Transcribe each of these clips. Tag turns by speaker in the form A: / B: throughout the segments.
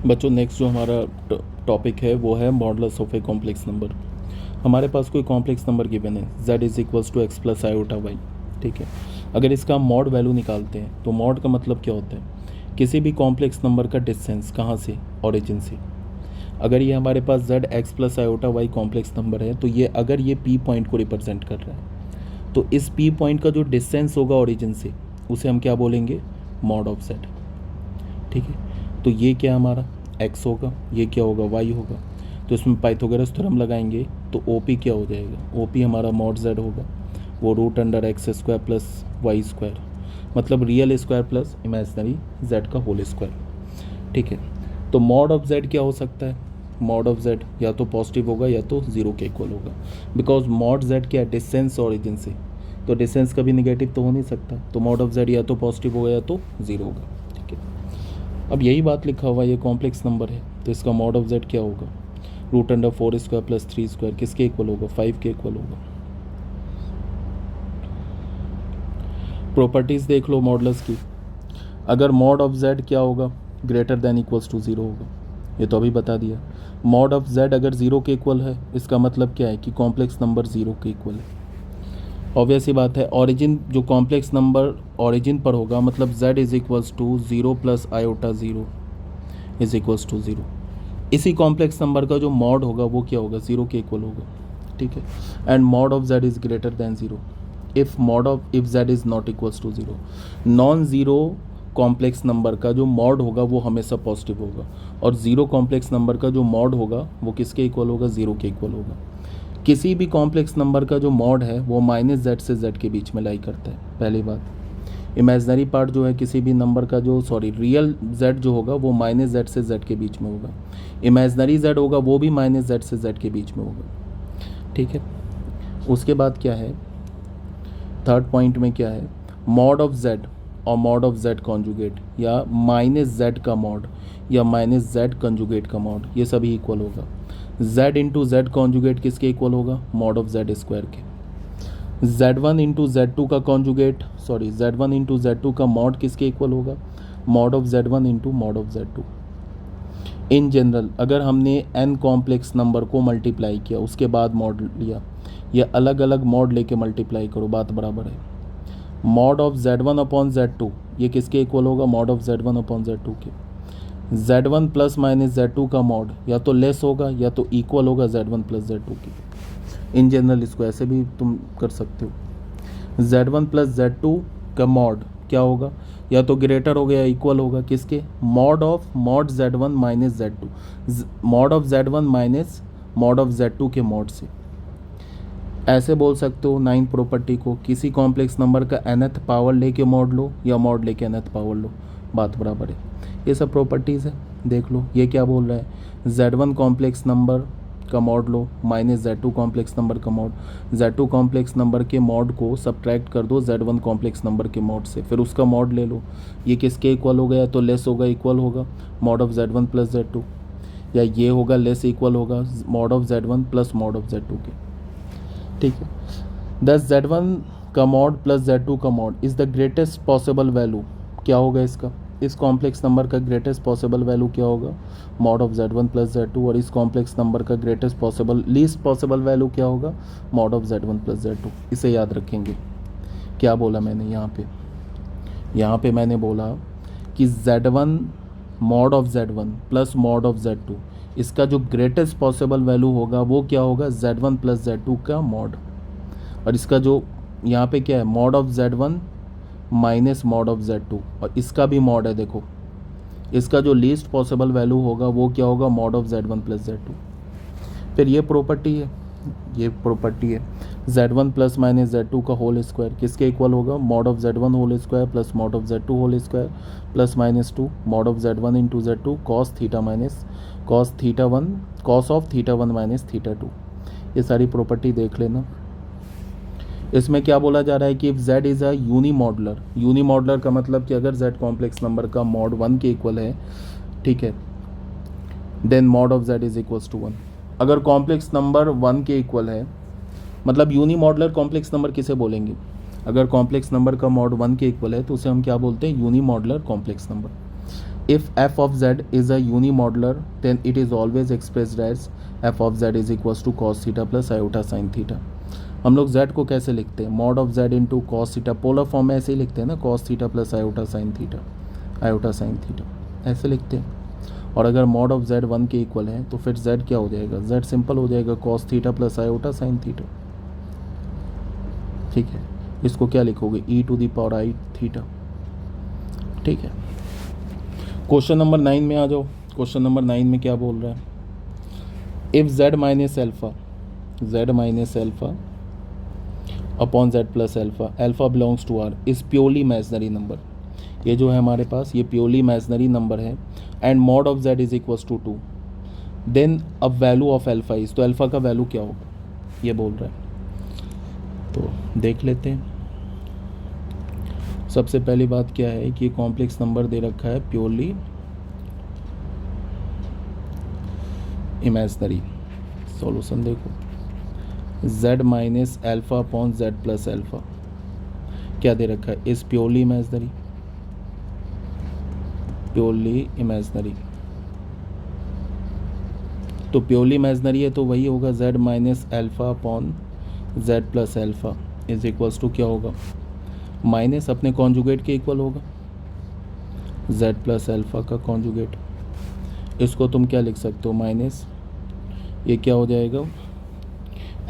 A: बच्चों नेक्स्ट जो हमारा टॉपिक है वो है modulus of a complex number. हमारे पास कोई कॉम्प्लेक्स नंबर गिवन है z is equals to x plus iota y. ठीक है, अगर इसका मॉड वैल्यू निकालते हैं तो मॉड का मतलब क्या होता है, किसी भी कॉम्प्लेक्स नंबर का डिस्टेंस कहाँ से, ओरिजिन से। अगर ये हमारे पास z x plus iota y complex number है तो ये अगर ये p पॉइंट को रिप्रेजेंट कर रहा है तो इस p पॉइंट का जो डिस्टेंस होगा ओरिजिन से उसे हम क्या बोलेंगे, मॉड ऑफ z। ठीक है, तो ये क्या हमारा x होगा, ये क्या होगा, y होगा। तो इसमें पाइथागोरस थ्योरम लगाएंगे तो OP क्या हो जाएगा, OP हमारा मॉड z होगा, वो root under x square plus y square, मतलब real square plus imaginary z का होल स्क्वायर। ठीक है, तो मॉड ऑफ z क्या हो सकता है, मॉड ऑफ z या तो पॉजिटिव होगा या तो ज़ीरो के इक्वल होगा, बिकॉज मॉड z क्या है, डिस्टेंस ओरिजिन से, तो डिस्टेंस कभी निगेटिव तो हो नहीं सकता, तो मॉड ऑफ z या तो पॉजिटिव होगा या तो ज़ीरो होगा। ठीक है, अब यही बात लिखा हुआ ये कॉम्प्लेक्स नंबर है तो इसका मॉड ऑफ z क्या होगा, root under 4 square plus 3 square किसके इक्वल होगा, 5 के इक्वल होगा। प्रॉपर्टीज़ देख लो मॉडुलस की, अगर मॉड ऑफ z क्या होगा, greater than equals to zero होगा, ये तो अभी बता दिया। मॉड ऑफ z अगर ज़ीरो के इक्वल है इसका मतलब क्या है कि कॉम्प्लेक्स नंबर ज़ीरो के इक्वल है। ऑब्वियस ही बात है, ऑरिजिन जो कॉम्प्लेक्स नंबर ऑरिजिन पर होगा मतलब z is equals to zero plus iota zero is equals to zero. इसी कॉम्प्लेक्स नंबर का जो मॉड होगा वो क्या होगा, ज़ीरो के इक्वल होगा। ठीक है, and mod of z is greater than zero if z is not equals to zero. Non zero complex number का जो मॉड होगा वो हमेशा पॉजिटिव होगा, और ज़ीरो कॉम्प्लेक्स नंबर का जो मॉड होगा वो किसके इक्वल होगा, ज़ीरो के इक्वल होगा। किसी भी कॉम्प्लेक्स नंबर का जो मॉड है वो माइनस z से z के बीच में लाई करता है, पहली बात। इमेजनरी पार्ट जो है किसी भी नंबर का जो रियल z जो होगा वो माइनस z से z के बीच में होगा, इमेजनरी z होगा वो भी माइनस z से z के बीच में होगा। ठीक है, उसके बाद क्या है, थर्ड पॉइंट में क्या है, मॉड ऑफ z और मॉड ऑफ z कॉन्जुगेट या माइनस z का मॉड या माइनस z कंजुगेट का मॉड, ये सभी इक्वल होगा। z इंटू जेड कॉन्जुगेट किसके इक्वल होगा, मॉड ऑफ z स्क्वायर के। z1 इंटू Z2 का कॉन्जुगेट z1 इंटू Z2 का मॉड किसके इक्वल होगा, mod of z1 into mod of Z2। In general अगर हमने n कॉम्प्लेक्स नंबर को मल्टीप्लाई किया उसके बाद मॉड लिया, या अलग अलग मॉड लेके मल्टीप्लाई करो, बात बराबर है। Mod of z1 upon z2 ये किसके इक्वल होगा, mod of z1 upon z2 के। z1 प्लस माइनस z2 का मॉड या तो लेस होगा या तो इक्वल होगा z1 प्लस z2 के। इन जनरल इसको ऐसे भी तुम कर सकते हो, z1 प्लस z2 का मॉड क्या होगा, या तो ग्रेटर होगा या इक्वल होगा किसके, mod of mod z1 minus z2, mod of z1 minus mod of z2 के मॉड से। ऐसे बोल सकते हो नाइन्थ प्रॉपर्टी को, किसी कॉम्प्लेक्स नंबर का nth पावर लेके मॉड लो या मॉड लेके nth पावर लो, बात बराबर है। ये सब प्रॉपर्टीज़ है, देख लो ये क्या बोल रहा है, z1 कॉम्प्लेक्स नंबर का मॉड लो माइनस z2 कॉम्प्लेक्स नंबर का मॉड, z2 कॉम्प्लेक्स नंबर के मॉड को सब्ट्रैक्ट कर दो z1 कॉम्प्लेक्स नंबर के मॉड से, फिर उसका मॉड ले लो, ये किसके इक्वल होगा, या तो लेस होगा इक्वल होगा mod of z1 plus z2, या ये होगा लेस इक्वल होगा mod of z1 plus mod of z2 के। ठीक है, दस z1 का मॉड प्लस z2 का mod is the greatest possible value, क्या होगा इसका, इस कॉम्प्लेक्स नंबर का ग्रेटेस्ट पॉसिबल वैल्यू क्या होगा, mod of z1 plus z2, और इस कॉम्प्लेक्स नंबर का greatest possible least possible value क्या होगा, mod of z1 plus z2। इसे याद रखेंगे। क्या बोला मैंने यहाँ पे मैंने बोला कि z1 mod of z1 plus mod of z2, इसका जो ग्रेटेस्ट पॉसिबल वैल्यू होगा वो क्या होगा, z1 प्लस z2 का मॉड, और इसका जो यहाँ पे क्या है, mod of z1 minus mod of z2, और इसका भी मॉड है, देखो इसका जो लीस्ट पॉसिबल वैल्यू होगा वो क्या होगा, mod of z1 plus z2। फिर ये प्रॉपर्टी है z1 प्लस माइनस z2 का होल स्क्वायर किसके इक्वल होगा, mod of z1 whole square plus mod of z2 whole square plus minus 2 mod of z1 into z2 cos theta minus cos theta 1 cos of theta 1 minus थीटा 2। ये सारी property देख लेना। इसमें क्या बोला जा रहा है कि if z is a unimodular का मतलब कि अगर z कॉम्प्लेक्स नंबर का मॉड 1 के इक्वल है, ठीक है, then mod of z is equals to 1। अगर कॉम्प्लेक्स नंबर 1 के इक्वल है, मतलब यूनी मॉडुलर कॉम्प्लेक्स नंबर किसे बोलेंगे, अगर कॉम्प्लेक्स नंबर का मॉड 1 के इक्वल है तो उसे हम क्या बोलते हैं, unimodular complex number. If f of z is a unimodular, then it is always expressed as f of z is equals to cos theta plus iota sin theta. हम लोग z को कैसे लिखते हैं, mod of z into cos theta, polar form में ऐसे ही लिखते हैं ना, cos theta plus iota sine theta, iota sine theta ऐसे लिखते हैं। और अगर मॉड ऑफ z 1 के इक्वल है तो फिर z क्या हो जाएगा, z सिंपल हो जाएगा cos theta plus iota sine theta. ठीक है, इसको क्या लिखोगे, e to the power i theta. ठीक है, क्वेश्चन नंबर 9 में आ जाओ। क्वेश्चन नंबर 9 में क्या बोल रहा है, if z minus alpha upon z plus alpha belongs to r is purely imaginary number, ये जो है हमारे पास ये प्योरली इमेजनरी नंबर है, and mod of z is equals to 2, then अब वैल्यू ऑफ एल्फा इज, तो एल्फा का वैल्यू क्या होगा ये बोल रहा है। तो देख लेते हैं। सबसे पहली बात क्या है कि कॉम्प्लेक्स नंबर दे रखा है प्योरली इमेजनरी। सॉल्यूशन देखो, z minus alpha upon z plus alpha क्या दे रखा है, is purely imaginary, purely imaginary. तो प्योरली इमेजनरी है तो वही होगा z minus alpha upon z plus alpha is equals to क्या होगा, माइनस अपने कॉन्जुगेट के इक्वल होगा, z प्लस एल्फा का कॉन्जुगेट। इसको तुम क्या लिख सकते हो, माइनस ये क्या हो जाएगा,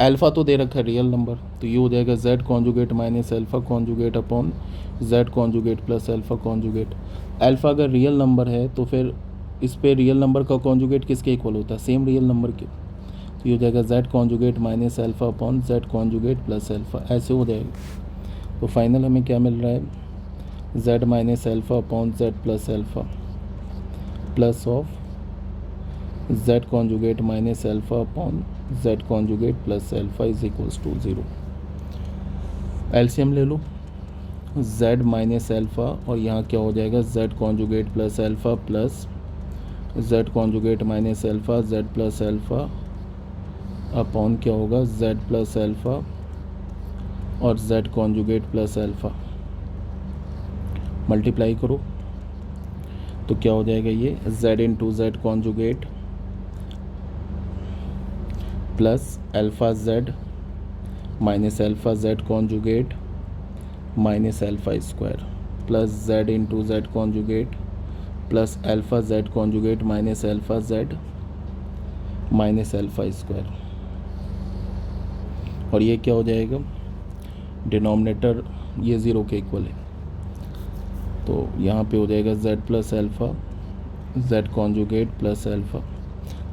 A: एल्फा तो दे रखा है रियल नंबर, तो ये हो जाएगा z conjugate minus alpha conjugate upon z conjugate plus alpha conjugate. Alpha अगर रियल नंबर है तो फिर इस पे रियल नंबर का कॉन्जुगेट किसके इक्वल होता है, सेम रियल नंबर के, तो ये हो जाएगा z conjugate minus alpha upon z conjugate plus alpha, ऐसे हो जाएगा। तो फाइनल हमें क्या मिल रहा है, z minus alpha upon z plus alpha plus of z conjugate minus alpha upon z conjugate plus alpha is equals to 0। LCM ले लो, z माइनस एल्फा और यहाँ क्या हो जाएगा, z conjugate plus alpha plus z conjugate minus alpha z plus alpha upon क्या होगा, z plus alpha और z conjugate plus alpha, multiply करो तो क्या हो जाएगा, ये z into z conjugate plus alpha z minus alpha z conjugate minus alpha square plus z into z conjugate plus alpha z conjugate minus alpha z minus alpha square. और ये क्या हो जाएगा, डिनोमिनेटर ये 0 के इक्वल है, तो यहाँ पे हो जाएगा z plus alpha z conjugate plus alpha.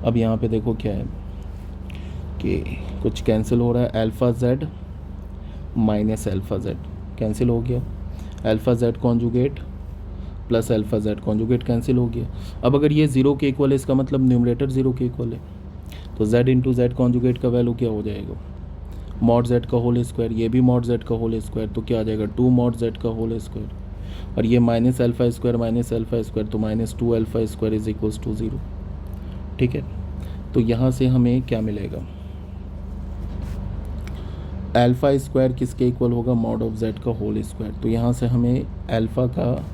A: अब यहाँ पे देखो क्या है कि कुछ कैंसिल हो रहा है, alpha z minus alpha z cancel हो गया, alpha z conjugate plus alpha z conjugate cancel हो गया। अब अगर ये 0 के इक्वल है इसका मतलब न्यूमरेटर 0 के इक्वल है, तो z इंटू जेड कॉन्जुगेट का वैल्यू क्या हो जाएगा, मॉड z का होल स्क्वायर, ये भी मॉड z का होल स्क्वायर, तो क्या आ जाएगा 2 मॉड z का होल स्क्वायर, और ये माइनस एल्फा स्क्वायर तो minus 2 alpha square is equals to 0। ठीक है, तो यहाँ से हमें क्या मिलेगा, अल्फा स्क्वायर किसके इक्वल होगा, मॉड ऑफ z का होल स्क्वायर। तो यहाँ से हमें अल्फा का,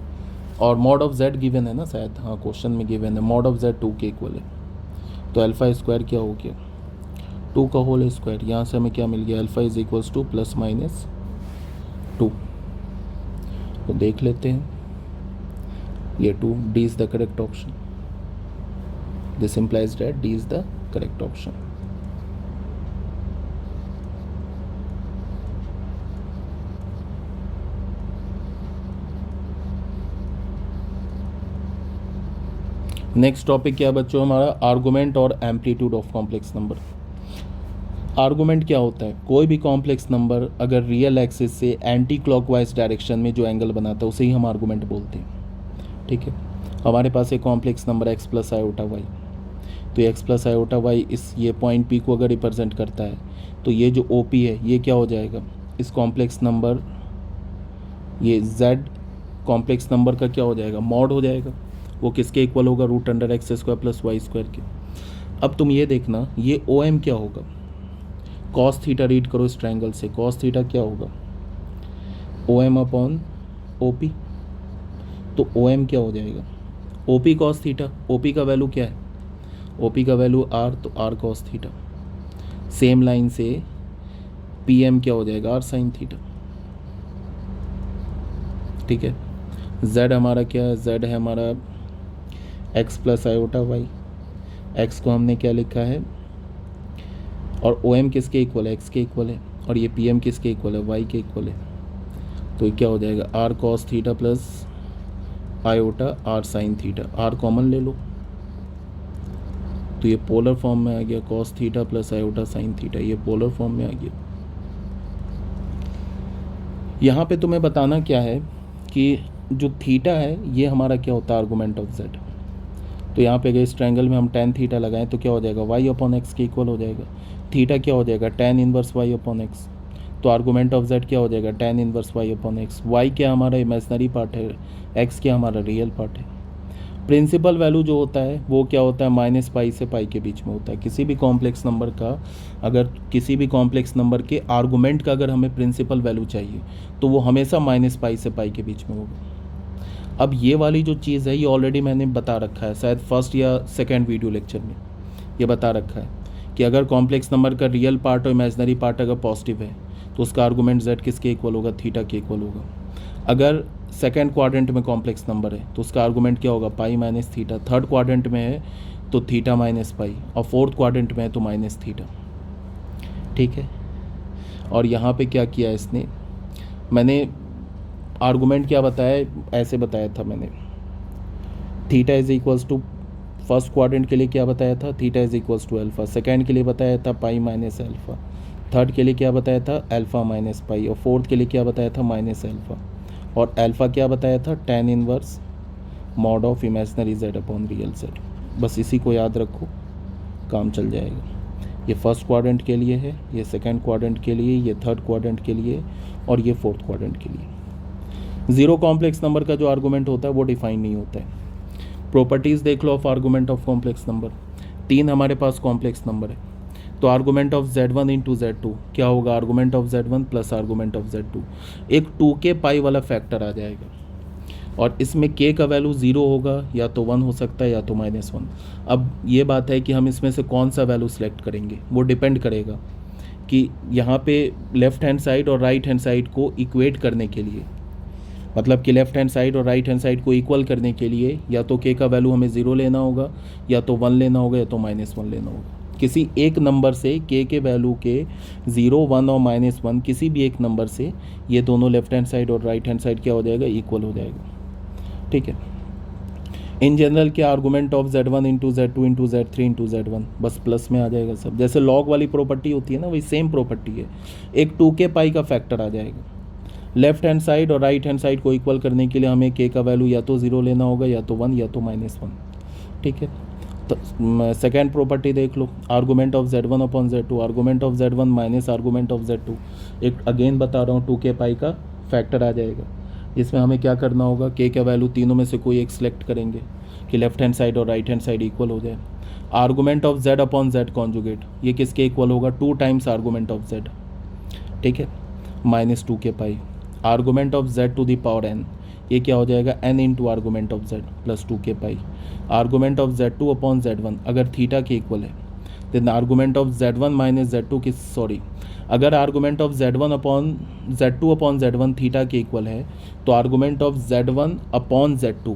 A: और मॉड ऑफ z गिवन है ना शायद, हाँ क्वेश्चन में गिवन है, मॉड ऑफ z 2 के इक्वल है, तो अल्फा स्क्वायर क्या हो गया 2 का होल स्क्वायर। यहाँ से हमें क्या मिल गया, alpha is equals two plus minus 2। तो देख लेते हैं, ये 2, D is the correct option, this implies that D is the correct option. Next topic क्या है बच्चों हमारा, आर्गुमेंट और amplitude of complex number. Argument क्या होता है, कोई भी कॉम्प्लेक्स नंबर अगर रियल एक्सिस से एंटी क्लॉकवाइज डायरेक्शन में जो एंगल बनाता है उसे ही हम आर्गुमेंट बोलते हैं। ठीक है, हमारे पास एक complex number x plus iota y, तो x प्लस आयोटा वाई इस ये पॉइंट P को अगर रिप्रेजेंट करता है तो ये जो OP है ये क्या हो जाएगा, इस कॉम्प्लेक्स नंबर, ये z कॉम्प्लेक्स नंबर का क्या हो जाएगा, मॉड हो जाएगा, वो किसके इक्वल होगा, root under x square plus y square के। अब तुम ये देखना ये OM क्या होगा, कॉस थीटा रीड करो इस ट्रायंगल से, कॉस थीटा क्या होगा OM अपॉन OP, तो OM क्या हो जाएगा ओपी कॉस थीटा, ओपी का वैल्यू क्या है, ओपी का वैल्यू आर, तो r cos theta. Same line से पीएम क्या हो जाएगा, आर साइन थीटा। ठीक है, जेड हमारा क्या है, जेड है हमारा x plus iota y. X को हमने क्या लिखा है, और ओ एम किसके इक्वल है, एक्स के इक्वल है, और ये पी एम किसके इक्वल है, वाई के इक्वल है। तो ये क्या हो जाएगा, r cos theta plus iota r sine theta. R common ले लो तो ये पोलर फॉर्म में आ गया, cos theta plus iota sine theta, ये पोलर फॉर्म में आ गया। यहाँ पे तुम्हें बताना क्या है कि जो थीटा है ये हमारा क्या होता है, आर्गूमेंट ऑफ जेड। तो यहाँ पे अगर इस ट्रायंगल में हम टेन थीटा लगाएं तो क्या हो जाएगा, वाई अपॉन एक्स के इक्वल हो जाएगा। थीटा क्या हो जाएगा, tan inverse y upon x. तो आर्गूमेंट ऑफ जेड क्या हो जाएगा, tan inverse y upon x. Y क्या हमारा इमेजिनरी पार्ट है, एक्स क्या हमारा रियल पार्ट है। प्रिंसिपल वैल्यू जो होता है वो क्या होता है, माइनस पाई से पाई के बीच में होता है। किसी भी कॉम्प्लेक्स नंबर का, अगर किसी भी कॉम्प्लेक्स नंबर के आर्गूमेंट का अगर हमें प्रिंसिपल वैल्यू चाहिए तो वो हमेशा माइनस पाई से पाई के बीच में होगा। अब ये वाली जो चीज़ है ये ऑलरेडी मैंने बता रखा है, शायद फर्स्ट या सेकेंड वीडियो लेक्चर में ये बता रखा है कि अगर कॉम्प्लेक्स नंबर का रियल पार्ट और इमेजिनरी पार्ट अगर पॉजिटिव है तो उसका आर्गूमेंट जेड किसके इक्वल होगा, थीटा के इक्वल होगा। अगर सेकेंड क्वाड्रेंट में कॉम्प्लेक्स नंबर है तो उसका आर्गूमेंट क्या होगा, pi minus theta. Third quadrant में है तो थीटा माइनस पाई, और फोर्थ क्वाड्रेंट में है तो माइनस थीटा। ठीक है, और यहाँ पे क्या किया इसने, मैंने आर्गूमेंट क्या बताया, ऐसे बताया था मैंने, theta is equals to, first quadrant के लिए क्या बताया था, theta is equals to alpha. Second के लिए बताया था पाई माइनस अल्फ़ा। थर्ड के लिए क्या बताया था, अल्फ़ा माइनस पाई। और फोर्थ के लिए क्या बताया था, माइनस अल्फ़ा। और अल्फ़ा क्या बताया था, tan inverse mod of imaginary Z upon real Z. बस इसी को याद रखो, काम चल जाएगा। ये फर्स्ट क्वाड्रेंट के लिए है, ये सेकंड क्वाड्रेंट के लिए, ये थर्ड क्वाड्रेंट के लिए, और ये फोर्थ क्वाड्रेंट के लिए। जीरो कॉम्प्लेक्स नंबर का जो आर्गूमेंट होता है वो डिफाइन नहीं होता है। प्रॉपर्टीज़ देख लो of argument of complex number. तीन हमारे पास कॉम्प्लेक्स नंबर है तो argument of Z1 into Z2 क्या होगा, argument of Z1 plus argument of Z2। एक 2k पाई वाला फैक्टर आ जाएगा, और इसमें k का वैल्यू 0 होगा, या तो 1 हो सकता है या तो -1। अब ये बात है कि हम इसमें से कौन सा वैल्यू सेलेक्ट करेंगे, वो डिपेंड करेगा कि यहाँ पे लेफ्ट हैंड साइड और राइट हैंड साइड को इक्वेट करने के लिए, मतलब कि लेफ्ट हैंड साइड और राइट हैंड साइड को इक्वल करने के लिए या तो k का वैल्यू हमें 0 लेना होगा, या तो 1 लेना होगा, या तो -1 लेना होगा। किसी एक नंबर से k के वैल्यू के 0, 1 और -1 किसी भी एक नंबर से ये दोनों लेफ्ट हैंड साइड और राइट हैंड साइड क्या हो जाएगा, इक्वल हो जाएगा। ठीक है, इन जनरल क्या, argument of Z1 into Z2 into Z3 into Z1, बस प्लस में आ जाएगा सब। जैसे लॉग वाली प्रॉपर्टी होती है ना, वही सेम प्रॉपर्टी है। एक 2k पाई का फैक्टर आ जाएगा। लेफ्ट हैंड साइड और राइट हैंड साइड को इक्वल करने के लिए हमें k का वैल्यू या तो 0 लेना होगा, या तो 1, या तो -1। ठीक है, तो सेकेंड प्रॉपर्टी देख लो, argument of Z1 upon Z2, argument of Z1 minus argument of Z2। एक अगेन बता रहा हूँ 2k पाई का फैक्टर आ जाएगा, जिसमें हमें क्या करना होगा, k का वैल्यू तीनों में से कोई एक सिलेक्ट करेंगे कि लेफ्ट हैंड साइड और राइट हैंड साइड इक्वल हो जाए। Argument of Z upon Z conjugate, ये किसके इक्वल होगा, 2 टाइम्स आर्गूमेंट ऑफ Z। ठीक है, -2k pi. Argument of Z to the power n, ये क्या हो जाएगा, n into argument of Z plus 2k pi. Argument of Z2 upon Z1 अगर थीटा के इक्वल है, then argument of Z1 minus Z2 की, सॉरी, अगर argument of Z1 upon Z2 upon Z1 theta के इक्वल है तो argument of Z1 upon Z2,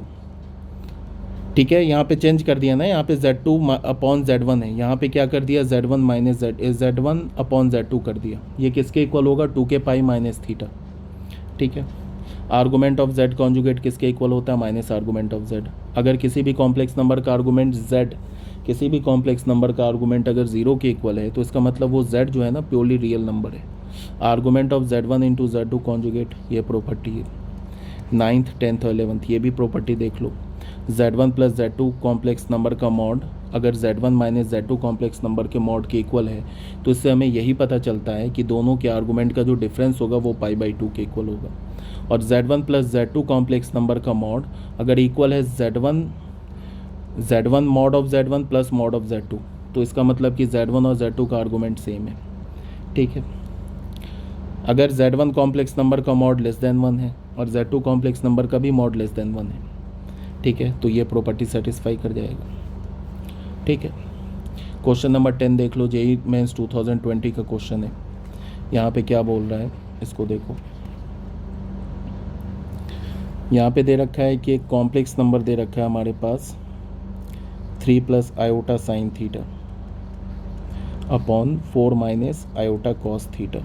A: ठीक है, यहाँ पे चेंज कर दिया ना, यहाँ पे Z2 अपॉन Z1 है, यहाँ पे क्या कर दिया, Z1 minus Z1 upon Z2 कर दिया। ये किसके इक्वल होगा, 2k पाई माइनस थीटा। ठीक है, आर्गूमेंट ऑफ Z कॉन्जुगेट किसके इक्वल होता है, माइनस आर्गूमेंट ऑफ Z। अगर किसी भी कॉम्प्लेक्स नंबर का आर्गूमेंट Z, किसी भी कॉम्प्लेक्स नंबर का आर्गूमेंट अगर 0 के इक्वल है तो इसका मतलब वो Z जो है ना प्योरली रियल नंबर है। Argument of Z1 into Z2 conjugate, ये प्रॉपर्टी है। 9th 10th और 11th ये भी प्रॉपर्टी देख लो। Z1 plus Z2 complex number का मॉड अगर Z1 minus Z2 complex number के मॉड के इक्वल है तो इससे हमें यही पता चलता है कि दोनों के आर्गूमेंट का जो डिफरेंस होगा वो π/2 के इक्वल होगा। और Z1 plus Z2 complex number का मॉड अगर इक्वल है Z1 mod of Z1 plus mod of Z2, तो इसका मतलब कि Z1 और Z2 का आर्गूमेंट सेम है। ठीक है, अगर Z1 कॉम्प्लेक्स नंबर का मॉड लेस देन 1 है और Z2 कॉम्प्लेक्स नंबर का भी मॉड लेस देन 1 है, ठीक है, तो ये प्रॉपर्टी सेटिस्फाई कर जाएगा। ठीक है, क्वेश्चन नंबर 10 देख लो, जेईई मेंस 2020 का क्वेश्चन है। यहाँ पे क्या बोल रहा है इसको देखो। यहाँ पे दे रखा है कि एक कॉम्प्लेक्स नंबर दे रखा है हमारे पास 3 plus iota sine theta upon 4 minus iota cos theta,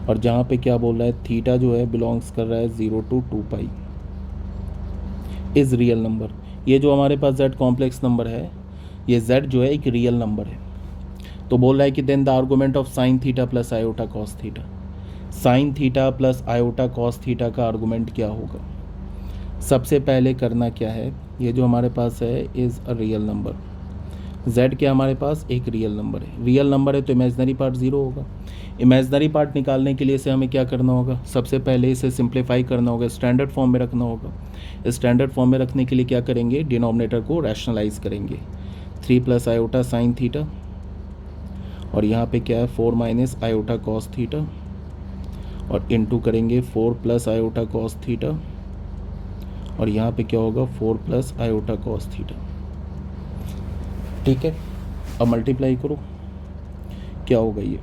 A: और जहाँ पे क्या बोल रहा है थीटा जो है बिलोंग्स कर रहा है 0 to 2 pi is real number. ये जो हमारे पास z कॉम्प्लेक्स नंबर है, ये z जो है एक रियल नंबर है। तो बोल रहा है कि then the argument of sine theta plus iota cos theta, sine theta plus iota cos theta का आर्गूमेंट क्या होगा। सबसे पहले करना क्या है, ये जो हमारे पास है is a real number, z क्या हमारे पास एक रियल नंबर है। रियल नंबर है तो इमेजनरी पार्ट 0 होगा। इमेजनरी पार्ट निकालने के लिए इसे हमें क्या करना होगा, सबसे पहले इसे सिंप्लीफाई करना होगा, स्टैंडर्ड फॉर्म में रखना होगा। स्टैंडर्ड फॉर्म में रखने के लिए क्या करेंगे, डिनोमिनेटर को रैशनलाइज करेंगे। 3 प्लस आयोटा साइन थीटा, और यहाँ पे क्या है 4 माइनस आयोटा कॉस थीटा, और इनटू करेंगे 4 प्लस आयोटा कॉस थीटा, और यहाँ पे क्या होगा 4 प्लस आयोटा कॉस थीटा। ठीक है, अब मल्टीप्लाई करो, क्या होगा ये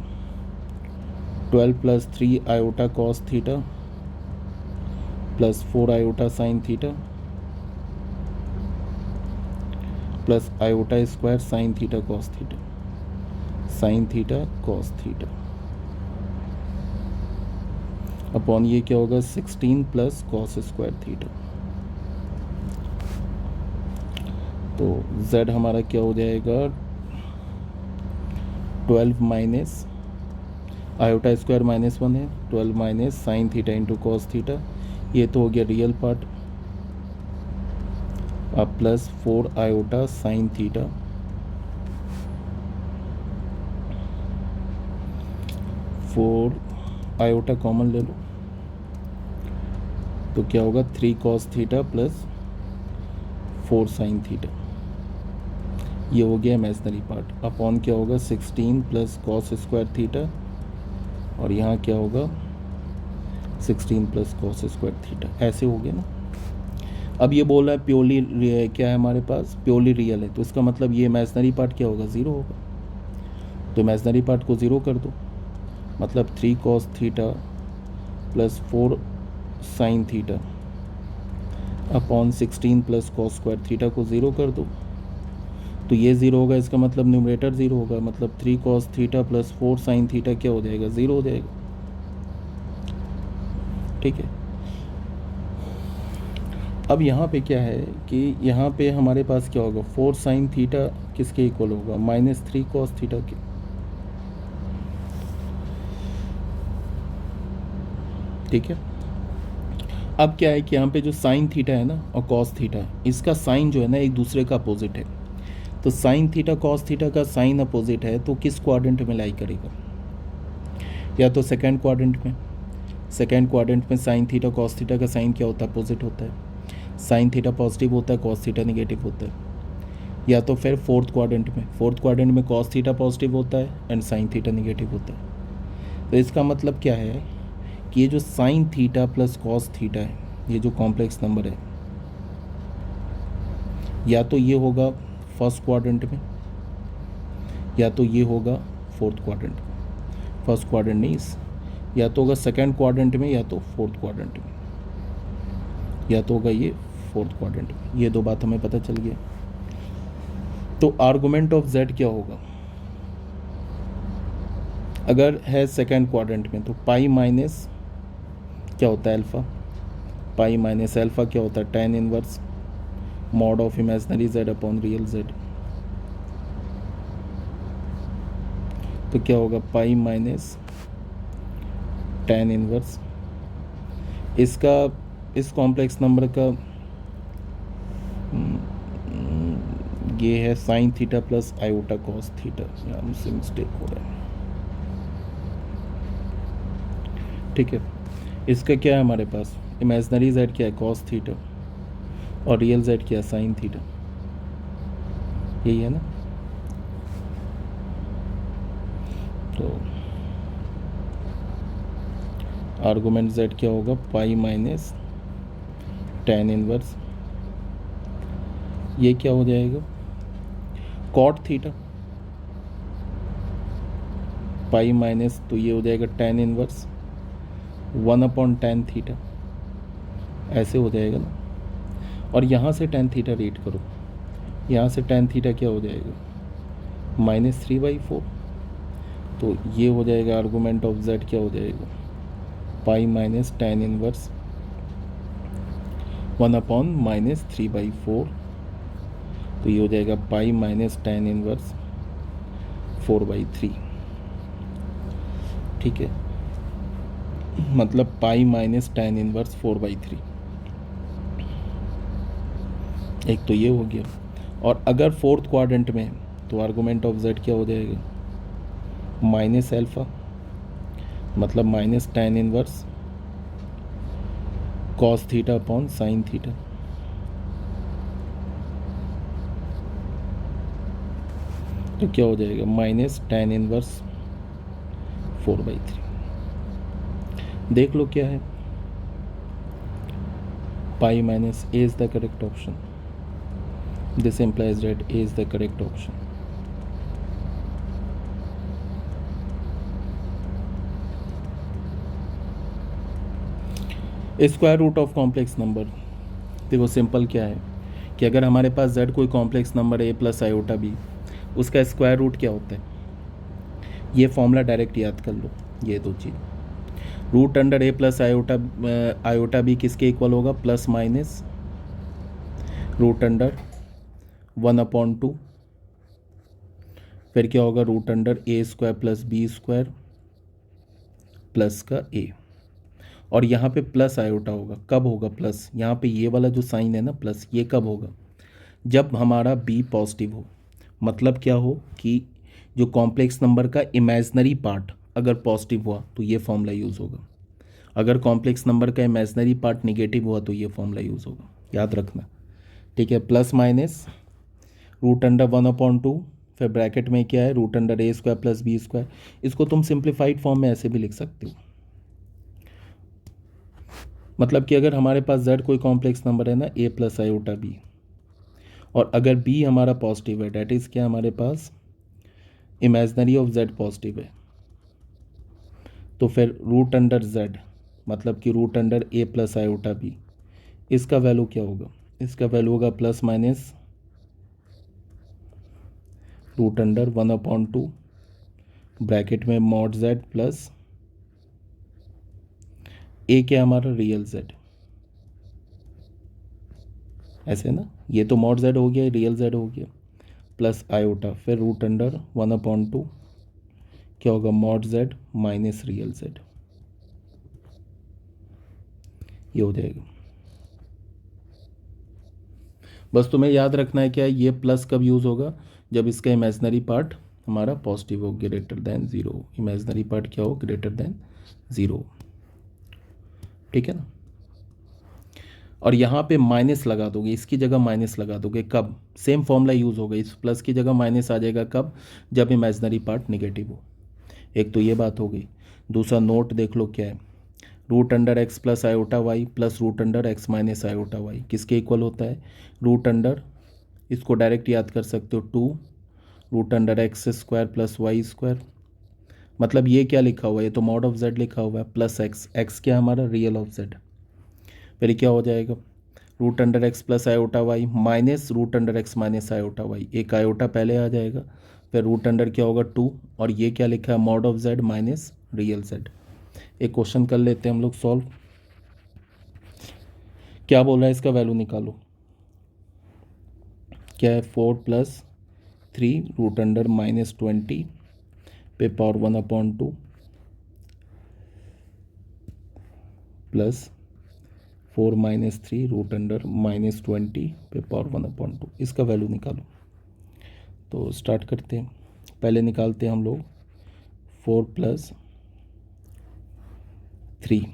A: 12 plus 3 iota cos theta plus 4 iota sine theta plus iota square sine theta cos theta, sine theta cos theta upon ये क्या होगा 16 प्लस कॉस स्क्वायर थीटा। तो z हमारा क्या हो जाएगा 12 माइनस आयोटा स्क्वायर -1 है, 12 minus sine theta into cos theta, ये तो हो गया रियल पार्ट, अब plus 4 iota sine theta, 4 iota common ले लो तो क्या होगा 3 cos theta plus 4 sign theta, ये हो गया इमेजनरी पार्ट, अपॉन क्या होगा 16 प्लस कॉस स्क्वायर थीटा, और यहाँ क्या होगा 16 प्लस कॉस स्क्वायर थीटा। ऐसे हो गया ना। अब ये बोल रहा है प्योरली क्या है हमारे पास, प्योरली रियल है, तो इसका मतलब ये इमेजनरी पार्ट क्या होगा 0 होगा। तो इमेजनरी पार्ट को 0 कर दो, मतलब 3 cos theta plus 4 sine theta upon 16 plus cos square theta को 0 कर दो, तो ये 0 होगा, इसका मतलब न्यूमरेटर 0 होगा, मतलब 3 cos theta plus 4 sine theta क्या हो जाएगा 0 हो जाएगा। ठीक है, अब यहाँ पे क्या है कि यहाँ पे हमारे पास क्या होगा 4 साइन थीटा किसके इक्वल होगा -3 कॉस थीटा के। ठीक है, अब क्या है कि यहाँ पे जो साइन थीटा है ना और कॉस थीटा, इसका साइन जो है ना एक दूसरे का अपोजिट है। तो साइन थीटा कॉस थीटा का साइन अपोजिट है तो किस क्वाड्रेंट में लाई करेगा, या तो सेकंड क्वाड्रेंट में। सेकंड क्वाड्रेंट में साइन थीटा कॉस थीटा का साइन क्या होता है, अपोजिट होता है। साइन थीटा पॉजिटिव होता है, कॉस थीटा नेगेटिव होता है। या तो फिर फोर्थ क्वाड्रेंट में, फोर्थ क्वाड्रेंट में कॉस थीटा पॉजिटिव होता है एंड साइन थीटा नेगेटिव होता है। तो इसका मतलब क्या है कि ये जो sign theta plus cos theta है, ये जो कॉम्प्लेक्स नंबर है, या तो ये होगा फर्स्ट क्वाड्रेंट में, या तो ये होगा फोर्थ क्वाड्रेंट में। फर्स्ट क्वाड्रेंट नहीं, या तो होगा सेकंड क्वाड्रेंट में, या तो फोर्थ क्वाड्रेंट में, या तो होगा ये फोर्थ क्वाड्रेंट में। ये दो बात हमें पता चल गया। तो आर्गुमेंट ऑफ z क्या होगा, अगर है सेकंड क्वाड्रेंट में तो पाई माइनस क्या होता है अल्फ़ा, पाई माइनस अल्फ़ा क्या होता है tan inverse mod of imaginary z upon real z। तो क्या होगा पाई माइनस tan इनवर्स, इसका इस कॉम्प्लेक्स नंबर का ये है sign theta plus iota cos theta, यहाँ मुझसे मिस्टेक हो रहा है। ठीक है, इसका क्या है हमारे पास इमेजनरी z क्या है कॉस थीटा, और रियल z क्या है साइन थीटा, यही है ना। तो आर्गुमेंट z क्या होगा पाई माइनस tan इनवर्स ये क्या हो जाएगा, कॉट थीटा पाई माइनस, तो ये हो जाएगा tan इनवर्स 1/tan थीटा, ऐसे हो जाएगा ना। और यहाँ से tan थीटा रीड करो, यहाँ से tan थीटा क्या हो जाएगा, -3/4। तो ये हो जाएगा आर्गूमेंट ऑफ z क्या हो जाएगा, पाई माइनस tan इनवर्स 1/-3/4। तो ये हो जाएगा पाई माइनस tan इनवर्स 4/3। ठीक है, मतलब पाई माइनस tan इनवर्स 4/3। एक तो ये हो गया। और अगर फोर्थ क्वाड्रेंट में तो आर्गूमेंट ऑफ z क्या हो जाएगा, माइनस अल्फ़ा, मतलब minus tan inverse cos theta upon sine theta. तो क्या हो जाएगा, माइनस tan इनवर्स 4/3। देख लो क्या है, pi minus a is the correct option. This implies that A is the correct option. Square root of complex number, देखो simple क्या है कि अगर हमारे पास z कोई complex number a plus iota b, उसका स्क्वायर रूट क्या होता है, ये फॉर्मूला डायरेक्ट याद कर लो। ये दो चीज़, root under a plus iota b किसके इक्वल होगा, प्लस माइनस रूट अंडर 1/2, फिर क्या होगा, root under a square plus b square plus का a। और यहाँ पे प्लस आयोटा होगा, कब होगा प्लस, यहाँ पे ये वाला जो साइन है ना प्लस, ये कब होगा, जब हमारा b पॉजिटिव हो। मतलब क्या हो कि जो कॉम्प्लेक्स नंबर का इमेजनरी पार्ट अगर पॉजिटिव हुआ तो ये फॉर्मूला यूज़ होगा, अगर कॉम्प्लेक्स नंबर का इमेजनरी पार्ट निगेटिव हुआ तो ये फॉर्मूला यूज़ होगा, याद रखना। ठीक है, प्लस माइनस रूट अंडर 1/2, फिर ब्रैकेट में क्या है, root under a square plus b square. इसको तुम सिंप्लीफाइड फॉर्म में ऐसे भी लिख सकते हो, मतलब कि अगर हमारे पास z कोई कॉम्प्लेक्स नंबर है ना a प्लस आयोटा बी, और अगर b हमारा पॉजिटिव है, डैट इज़ क्या, हमारे पास इमेजनरी ऑफ z पॉजिटिव है, तो फिर रूट अंडर z, मतलब कि root under a plus iota b, इसका वैल्यू क्या होगा, इसका वैल्यू होगा plus minus root under 1/2 bracket में मॉड z प्लस a क्या हमारा रियल z, ऐसे ना, ये तो मॉड z हो गया, रियल z हो गया, प्लस आयोटा, फिर रूट अंडर 1/2 क्या होगा, mod z minus real z, ये हो जाएगा। बस तुम्हें याद रखना है क्या, ये प्लस कब यूज़ होगा, जब इसका इमेजनरी पार्ट हमारा पॉजिटिव हो, greater than zero, imaginary part क्या हो, ग्रेटर देन ज़ीरो। ठीक है ना। और यहाँ पे माइनस लगा दोगे, इसकी जगह माइनस लगा दोगे कब, सेम फॉर्मूला यूज़ होगा, इस प्लस की जगह माइनस आ जाएगा कब, जब इमेजनरी पार्ट निगेटिव हो। एक तो ये बात हो गई। दूसरा नोट देख लो क्या है, root under x plus iota y plus root under x minus iota y किसके इक्वल होता है, रूट अंडर, इसको डायरेक्ट याद कर सकते हो 2 root under x square plus y square. मतलब ये क्या लिखा हुआ है, ये तो मॉड ऑफ जेड लिखा हुआ है, प्लस एक्स, एक्स क्या हमारा रियल ऑफ जेड। फिर क्या हो जाएगा, root under x plus iota y minus root under x minus iota y, एक आयोटा पहले आ जाएगा, फिर रूट अंडर क्या होगा 2, और ये क्या लिखा है, mod of Z minus real Z. एक क्वेश्चन कर लेते हैं हम लोग सॉल्व। क्या बोल रहा है, इसका वैल्यू निकालो, क्या है 4 + 3 रूट अंडर -20 पे पावर 1/2 प्लस 4 - 3 रूट अंडर -20 पे पावर 1/2, इसका वैल्यू निकालो। तो स्टार्ट करते हैं, पहले निकालते हैं हम लोग 4 + 3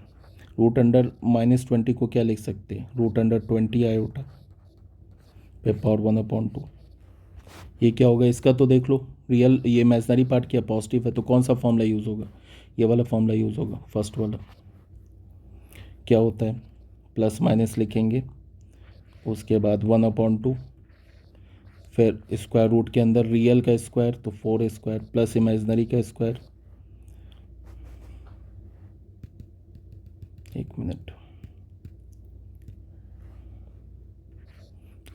A: रूट अंडर -20 को क्या लिख सकते हैं, रूट अंडर 20 आयोटा पे पावर 1/2। ये क्या होगा, इसका तो देख लो, रियल ये इमेजनरी पार्ट क्या पॉजिटिव है, तो कौन सा फॉर्मूला यूज़ होगा, ये वाला फॉर्मूला यूज़ होगा, फर्स्ट वाला। क्या होता है, प्लस माइनस लिखेंगे, उसके बाद 1/2 फिर स्क्वायर रूट के अंदर रियल का स्क्वायर तो 4 स्क्वायर प्लस इमेजनरी का स्क्वायर, एक मिनट,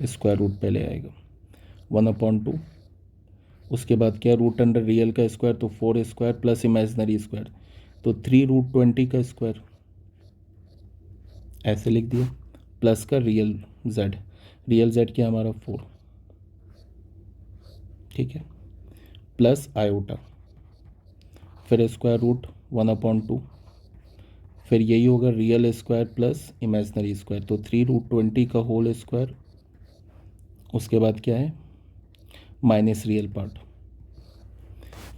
A: स्क्वायर रूट पहले आएगा 1/2, उसके बाद क्या रूट अंडर रियल का स्क्वायर तो 4 स्क्वायर प्लस इमेजनरी स्क्वायर तो 3√20 का स्क्वायर, ऐसे लिख दिया, प्लस का रियल जेड क्या हमारा 4, ठीक है, प्लस आयोटा, फिर स्क्वायर रूट 1/2, फिर यही होगा real square plus imaginary square तो 3√20 का होल स्क्वायर, उसके बाद क्या है माइनस रियल पार्ट,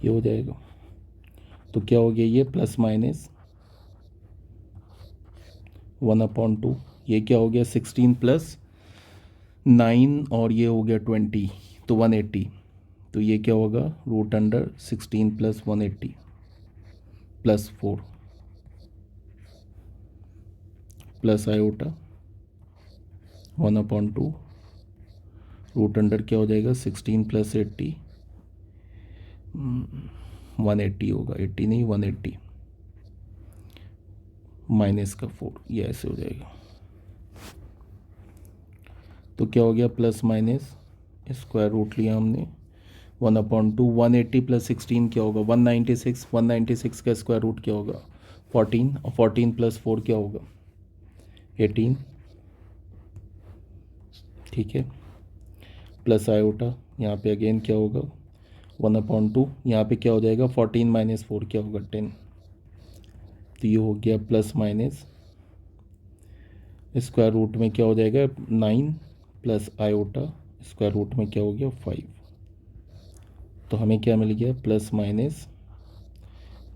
A: ये हो जाएगा, तो क्या हो गया ये प्लस माइनस 1/2, ये क्या हो गया 16 प्लस 9 और ये हो गया 20 तो 180, तो ये क्या होगा root under 16 plus 180 plus 4 plus iota 1/2, root under क्या हो जाएगा 16 प्लस 80, 180 होगा, 80 नहीं 180 माइनस का 4, ये ऐसे हो जाएगा, तो क्या हो गया प्लस माइनस स्क्वायर रूट लिया हमने 1/2, 180 प्लस 16 क्या होगा 196, 196 का स्क्वायर रूट क्या होगा 14 और 14 प्लस 4 क्या होगा 18, ठीक है, प्लस आयोटा यहाँ पे अगेन क्या होगा 1/2, यहाँ पे क्या हो जाएगा 14 माइनस 4 क्या होगा 10, तो ये हो गया प्लस माइनस स्क्वायर रूट में क्या हो जाएगा 9 प्लस आयोटा स्क्वायर रूट में क्या हो गया 5, तो हमें क्या मिल गया प्लस माइनस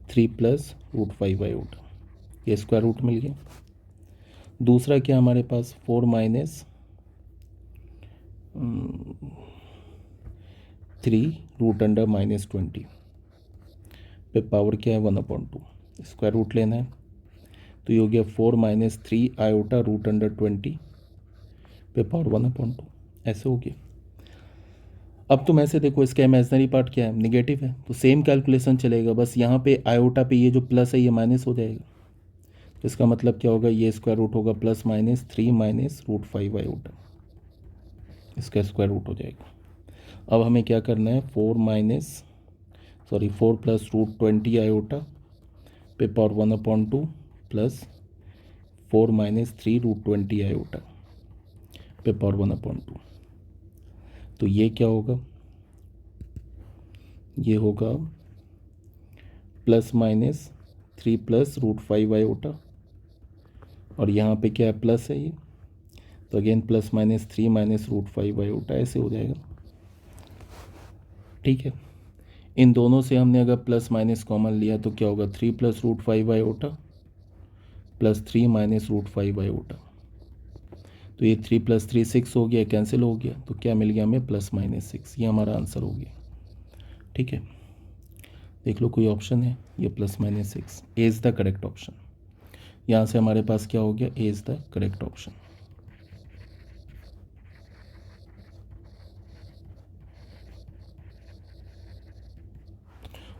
A: 3 प्लस √5 आयोटा, ये स्क्वायर रूट मिल गया। दूसरा क्या हमारे पास 4 माइनस 3 रूट अंडर -20 पे पावर क्या है 1/2, स्क्वायर रूट लेना है, तो ये हो गया 4 माइनस 3 आयोटा रूट अंडर 20 पे पावर 1/2, ऐसे हो गया। अब तुम ऐसे देखो इसका इमेजनरी पार्ट क्या है निगेटिव है, तो सेम कैलकुलेशन चलेगा, बस यहाँ पे आयोटा पे ये जो प्लस है ये माइनस हो जाएगा, तो इसका मतलब क्या होगा ये स्क्वायर रूट होगा प्लस माइनस 3 माइनस √5 आयोटा, इसका स्क्वायर रूट हो जाएगा। अब हमें क्या करना है 4 प्लस √20 आयोटा पे पावर 1/2 प्लस 4 माइनस 3 √20 आयोटा पे पावर 1/2, तो ये क्या होगा, ये होगा प्लस माइनस 3 प्लस √5 आयोटा, और यहाँ पे क्या है प्लस है ये, तो again plus minus 3 minus √5 iota, ऐसे हो जाएगा, ठीक है। इन दोनों से हमने अगर प्लस माइनस कॉमन लिया तो क्या होगा 3 plus √5 iota plus 3 minus √5 iota, तो ये 3 प्लस 3 6 हो गया, कैंसिल हो गया, तो क्या मिल गया हमें प्लस माइनस 6, ये हमारा आंसर हो गया, ठीक है। देख लो कोई ऑप्शन है, ये plus minus 6 A is the correct option, यहाँ से हमारे पास क्या हो गया A is the correct option.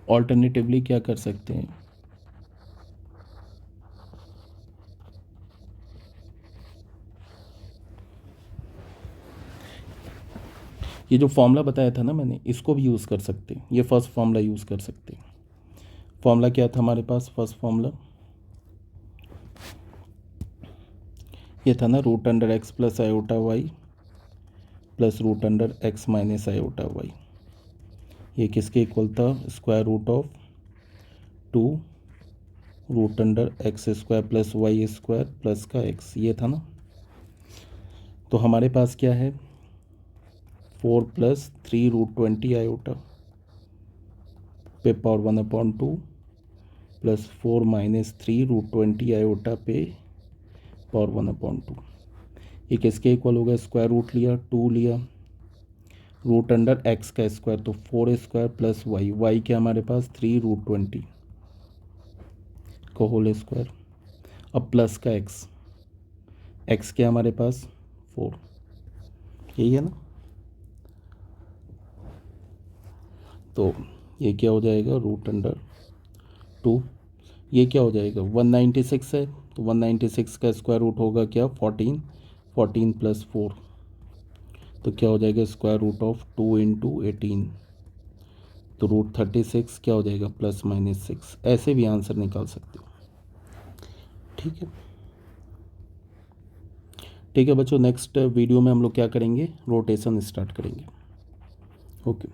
A: Alternatively क्या कर सकते हैं, ये जो फॉर्मूला बताया था ना मैंने इसको भी यूज़ कर सकते हैं, ये फर्स्ट फॉर्मूला यूज़ कर सकते हैं। फॉर्मूला क्या था हमारे पास, फर्स्ट फॉर्मूला ये था ना root under x plus iota y plus root under x minus iota y, ये किसके इक्वल था square root of 2 root under x square plus y square plus का एक्स, ये था ना। तो हमारे पास क्या है 4 प्लस 3 √20 आयोटा पे पावर 1/2 प्लस 4 माइनस 3 √20 आयोटा पे पावर 1/2, ये किसके इक्वल हो गया स्क्वायर रूट लिया 2 लिया रूट अंडर एक्स का स्क्वायर तो 4 स्क्वायर प्लस वाई के हमारे पास 3 √20 का होल स्क्वायर, अब प्लस का एक्स के हमारे पास 4, यही है ना। तो ये क्या हो जाएगा, √2। ये क्या हो जाएगा, 196 है तो 196 का स्क्वायर रूट होगा क्या, 14, 14 + 4, तो क्या हो जाएगा √2 × 2 × 18, तो √36 क्या हो जाएगा, ±6। ऐसे भी आंसर निकाल सकते हो। ठीक है, ठीक है बच्चों, नेक्स्ट वीडियो में हम लोग क्या करेंगे, रोटेशन स्टार्ट करेंगे। ओके।